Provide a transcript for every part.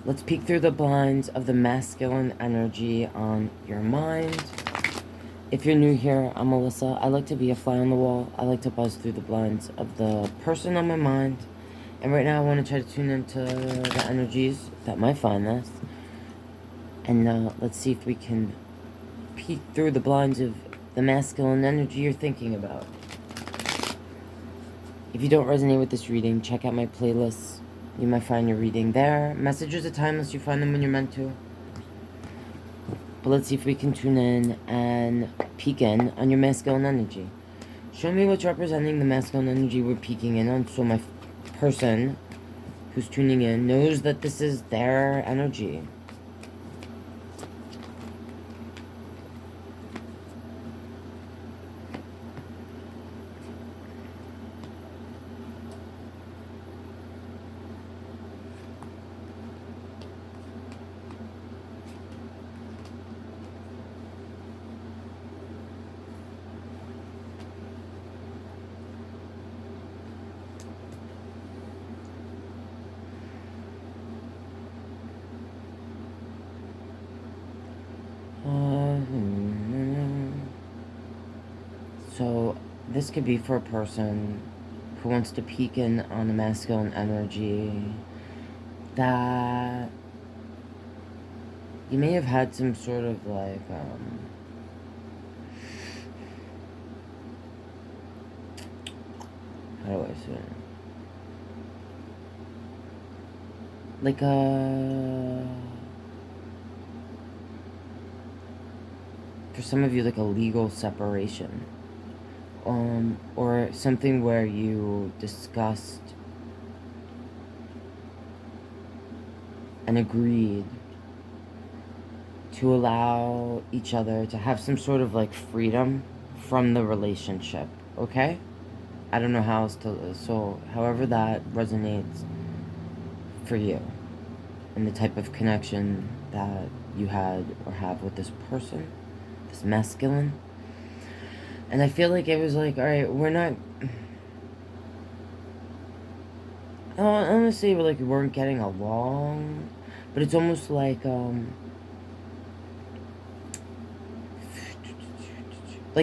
Let's peek through the blinds of the masculine energy on your mind. If you're new here, I'm Melissa. I like to be a fly on the wall. I like to buzz through the blinds of the person on my mind. And right now I want to try to tune into the energies that might find this. And let's see if we can peek through the blinds of the masculine energy you're thinking about. If you don't resonate with this reading, check out my playlist. You might find your reading there. Messages are timeless. You find them when you're meant to. But let's see if we can tune in and peek in on your masculine energy. Show me what's representing the masculine energy we're peeking in on, so my person who's tuning in knows that this is their energy. So this could be for a person who wants to peek in on the masculine energy that you may have had some sort of like how do I say it? Like for some of you, like a legal separation. Or something where you discussed and agreed to allow each other to have some sort of like freedom from the relationship, okay? I don't know how else to, so however that resonates for you and the type of connection that you had or have with this person, this masculine. And I feel like it was like, all right, we're not, I don't want to say like we weren't getting along, but it's almost like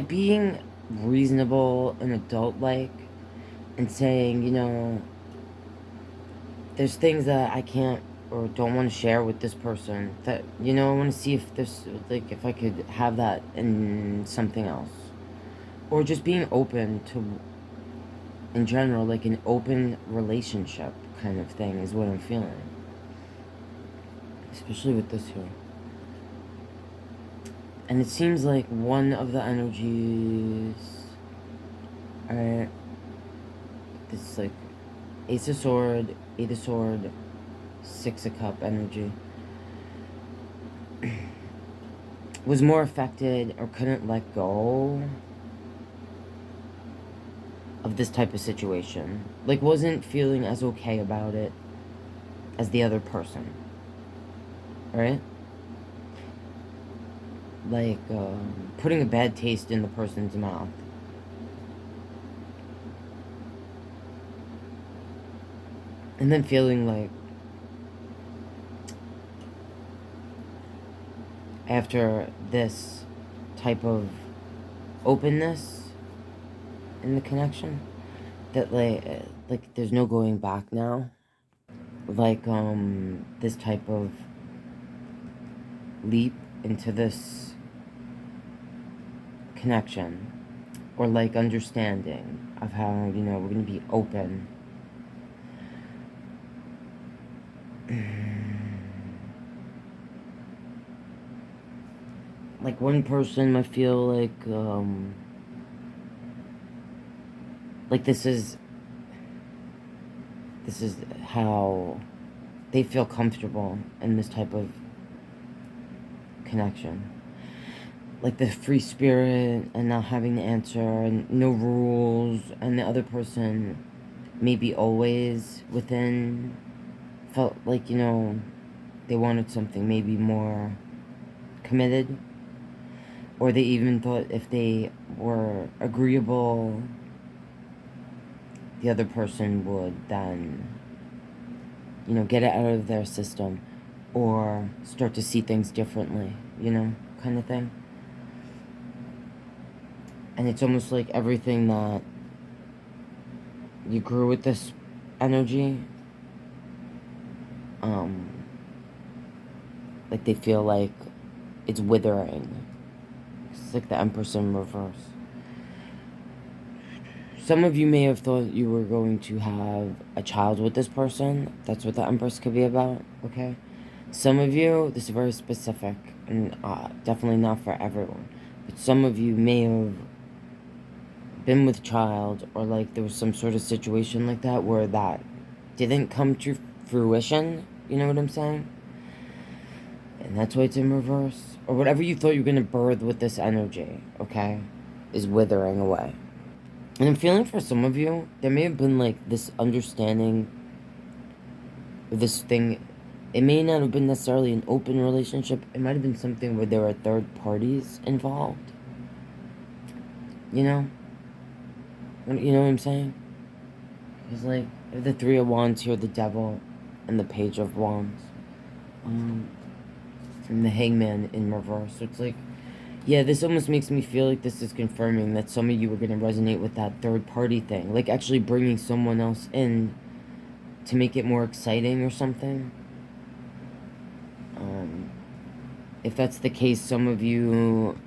being reasonable and adult-like and saying, you know, there's things that I can't or don't want to share with this person that, you know, I want to see if there's, like, if I could have that in something else. Or just being open to, in general, like an open relationship kind of thing is what I'm feeling. Especially with this here. And it seems like one of the energies, alright, this like Ace of Sword, Eight of Sword, Six of Cup energy, was more affected or couldn't let go of this type of situation. Like, wasn't feeling as okay about it as the other person. Right? Like, putting a bad taste in the person's mouth. And then feeling like, after this type of openness in the connection, that like there's no going back now. Like, this type of leap into this connection, or like understanding of how, you know, we're gonna be open. Like one person might feel like this is how they feel comfortable in this type of connection. Like the free spirit and not having to answer and no rules, and the other person maybe always within felt like, you know, they wanted something maybe more committed, or they even thought if they were agreeable, the other person would then, you know, get it out of their system. or start to see things differently, you know, kind of thing. And it's almost like everything that you grew with this energy, like they feel like it's withering. It's like the Empress in reverse. Some of you may have thought you were going to have a child with this person. That's what the Empress could be about, okay? Some of you, this is very specific, and definitely not for everyone, but some of you may have been with child, or like there was some sort of situation like that where that didn't come to fruition, you know what I'm saying? And that's why it's in reverse. Or whatever you thought you were going to birth with this energy, okay, is withering away. And I'm feeling for some of you, there may have been like this understanding, this thing. It may not have been necessarily an open relationship. It might have been something where there were third parties involved. You know? You know what I'm saying? It's like the Three of Wands here, the Devil, and the Page of Wands. And the Hangman in reverse. So it's like, yeah, this almost makes me feel like this is confirming that some of you are going to resonate with that third party thing. Like actually bringing someone else in to make it more exciting or something. If that's the case, some of you,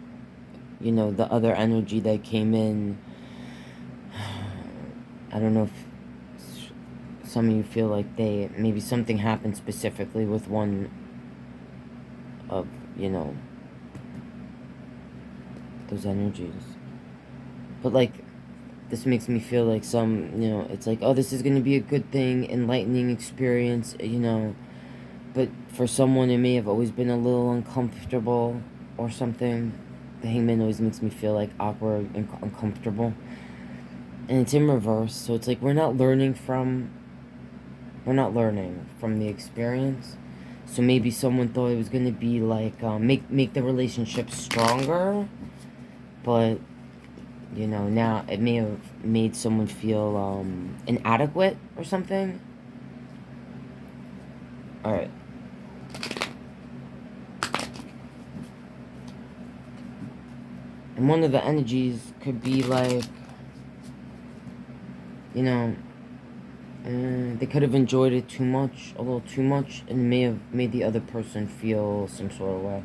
you know, the other energy that came in, I don't know if some of you feel like maybe something happened specifically with one of, you know, those energies. But like, this makes me feel like you know, it's like, oh, this is going to be a good thing, enlightening experience, you know. But for someone, it may have always been a little uncomfortable or something. The Hangman always makes me feel like awkward and uncomfortable. And it's in reverse, so it's like we're not learning from the experience. So maybe someone thought it was going to be like, make the relationship stronger. But, you know, now it may have made someone feel inadequate or something. Alright. And one of the energies could be like, you know, they could have enjoyed it too much, a little too much, and may have made the other person feel some sort of way.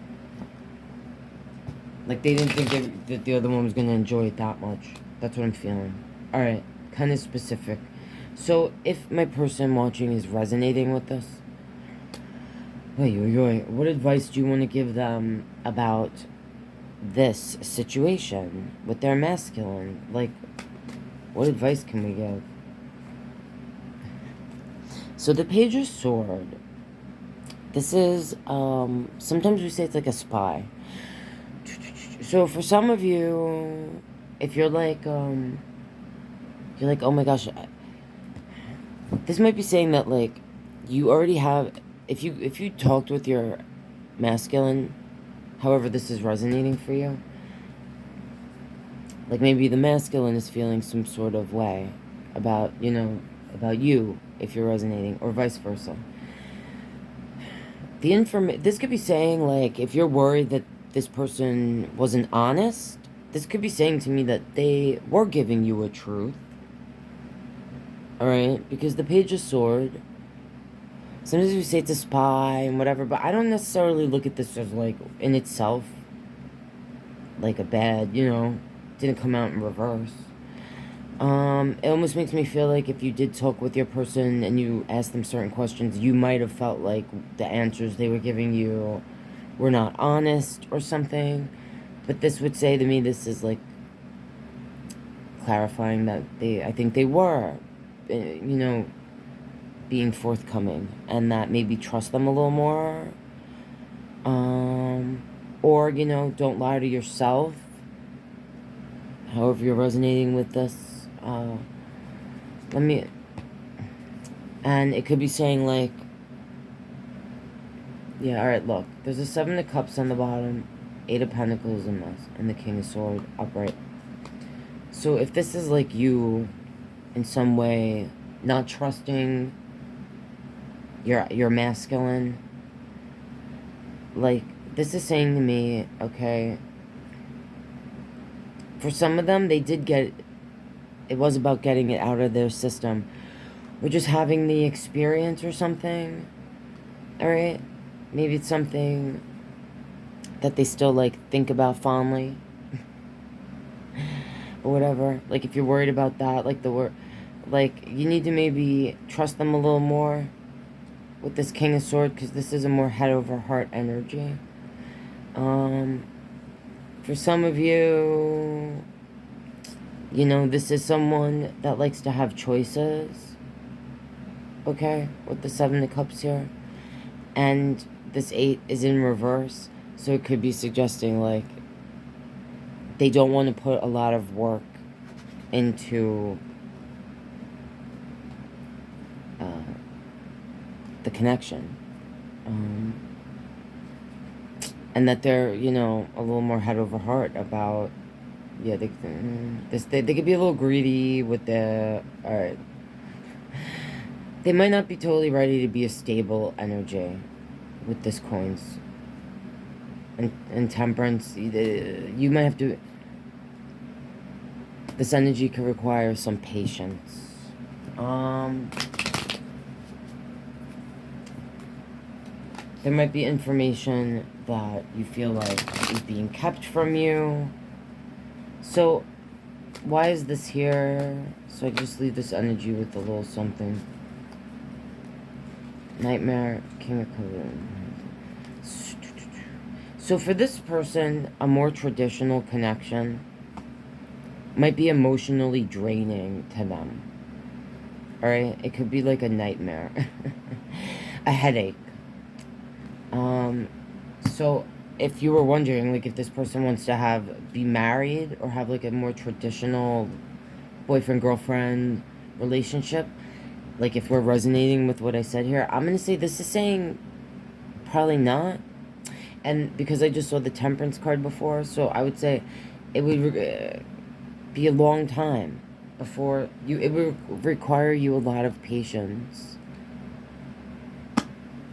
Like they didn't think that the other one was going to enjoy it that much. That's what I'm feeling. Alright, kind of specific. So if my person watching is resonating with this, what advice do you want to give them about this situation with their masculine? Like, what advice can we give? So the Page of Sword, this is, sometimes we say it's like a spy. So for some of you, if you're like, oh my gosh, this might be saying that, like, you already have, if you talked with your masculine, however this is resonating for you, like maybe the masculine is feeling some sort of way about, you know, about you, if you're resonating, or vice versa. This could be saying, like, if you're worried that this person wasn't honest, this could be saying to me that they were giving you a truth. Alright? Because the Page of Sword, sometimes we say it's a spy and whatever, but I don't necessarily look at this as, like, in itself, like a bad, you know, didn't come out in reverse. It almost makes me feel like if you did talk with your person and you asked them certain questions, you might have felt like the answers they were giving you were not honest or something. But this would say to me, this is like clarifying that I think they were, you know, being forthcoming, and that maybe trust them a little more. Or, you know, don't lie to yourself. However you're resonating with this. And it could be saying, like, yeah, alright, look, there's a 7 of Cups on the bottom, 8 of Pentacles in this, and the King of Swords upright. So if this is like you, in some way, not trusting your masculine, like, this is saying to me, okay, for some of them, they did get, it was about getting it out of their system, or just having the experience or something, alright? Maybe it's something that they still, like, think about fondly, or whatever. Like, if you're worried about that, like, like, you need to maybe trust them a little more with this King of Swords, because this is a more head over heart energy. For some of you, you know, this is someone that likes to have choices, okay, with the Seven of Cups here. And this 8 is in reverse, so it could be suggesting, like, they don't want to put a lot of work into the connection. And that they're, you know, a little more head over heart about, yeah, they could be a little greedy with the, alright. They might not be totally ready to be a stable energy with this coins. And temperance, you might have to, this energy could require some patience. There might be information that you feel like is being kept from you. So, why is this here? So I just leave this energy with a little something. Nightmare, King of Cups. So for this person, a more traditional connection might be emotionally draining to them. Alright? It could be like a nightmare. A headache. So if you were wondering, like, if this person wants to be married or have, like, a more traditional boyfriend-girlfriend relationship, like, if we're resonating with what I said here, I'm going to say this is saying probably not. And because I just saw the Temperance card before, so I would say it would be a long time before you, it would require you a lot of patience.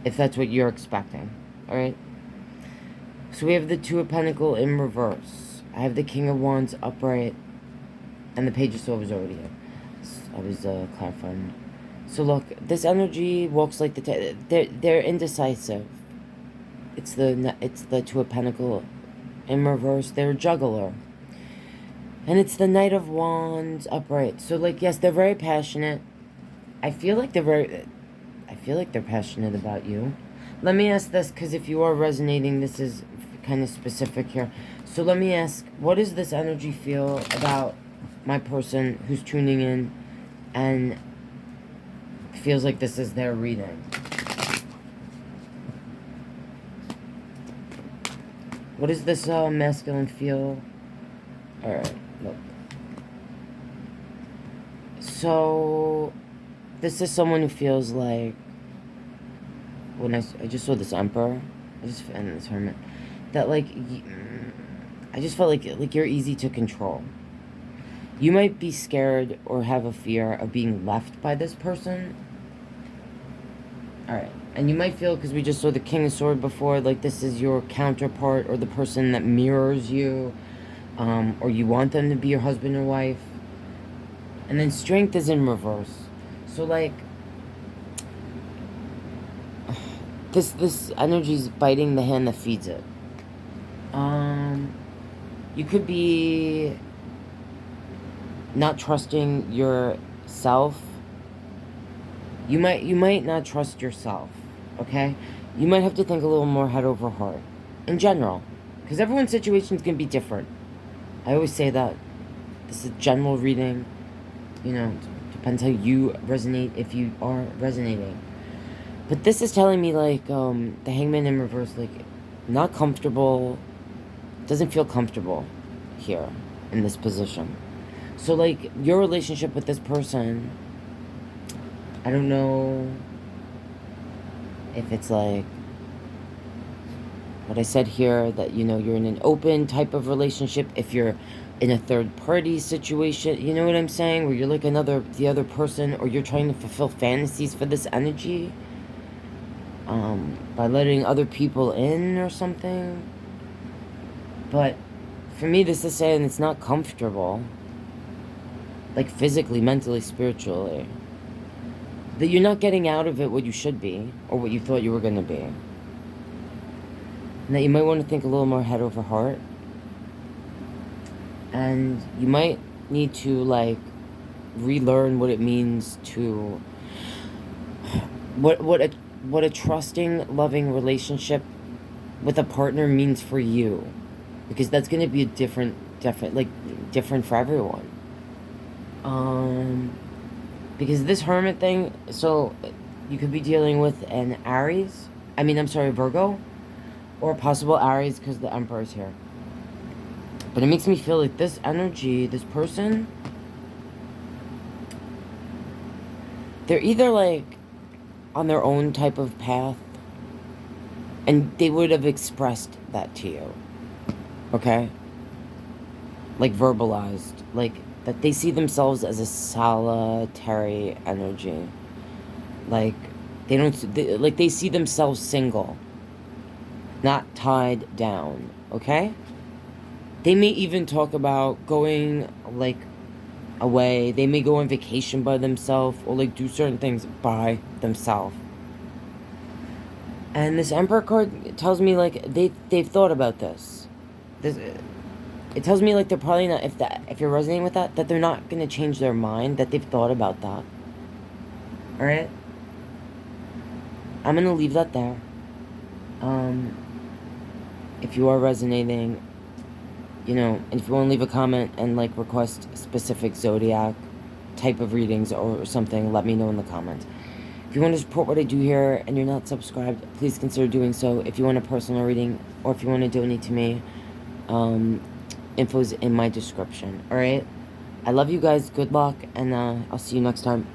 If that's what you're expecting, alright? So we have the Two of Pentacles in reverse. I have the King of Wands upright, and the Page of Swords was already here. I was clarifying. So look, this energy walks like they're indecisive. It's the Two of Pentacles in reverse. They're a juggler. And it's the Knight of Wands upright. So, like, yes, they're very passionate. I feel like they're passionate about you. Let me ask this, because if you are resonating, this is kind of specific here. So let me ask, what does this energy feel about my person who's tuning in and feels like this is their reading? What does this masculine feel? Alright, look. So, this is someone who feels like, when I just saw this Emperor, and this Hermit, that, like, I just felt like you're easy to control. You might be scared or have a fear of being left by this person. Alright. And you might feel, because we just saw the King of Swords before, like this is your counterpart or the person that mirrors you. Or you want them to be your husband or wife. And then Strength is in reverse. So, like, this energy is biting the hand that feeds it. You could be not trusting yourself. You might not trust yourself, okay? You might have to think a little more head over heart, in general. Because everyone's situation is going to be different. I always say that. This is a general reading. You know, depends how you resonate, if you are resonating. But this is telling me, like, the Hangman in reverse, like, not comfortable, doesn't feel comfortable here in this position. So, like, your relationship with this person, I don't know if it's like what I said here, that, you know, you're in an open type of relationship, if you're in a third-party situation, you know what I'm saying, where you're like the other person, or you're trying to fulfill fantasies for this energy. by letting other people in or something. But for me, this is saying it's not comfortable. Like physically, mentally, spiritually. That you're not getting out of it what you should be, or what you thought you were going to be. And that you might want to think a little more head over heart. And you might need to, like, relearn what it means to... What a trusting, loving relationship with a partner means for you. Because that's going to be a different for everyone. Because this hermit thing, so you could be dealing with an Aries, Virgo, or a possible Aries because the Emperor's here. But it makes me feel like this energy, this person, they're either like on their own type of path, and they would have expressed that to you, okay? Like verbalized, like that they see themselves as a solitary energy. Like, they see themselves single, not tied down, okay? They may even talk about going, like, away. They may go on vacation by themselves, or, like, do certain things by themselves. And this Emperor card tells me, like, they've thought about this. It tells me, like, they're probably not, if you're resonating with that they're not going to change their mind, that they've thought about that. Alright? I'm going to leave that there. If you are resonating, you know, and if you want to leave a comment and, like, request specific zodiac type of readings or something, let me know in the comments. If you want to support what I do here and you're not subscribed, please consider doing so. If you want a personal reading or if you want to donate to me, info's in my description. Alright? I love you guys. Good luck. And I'll see you next time.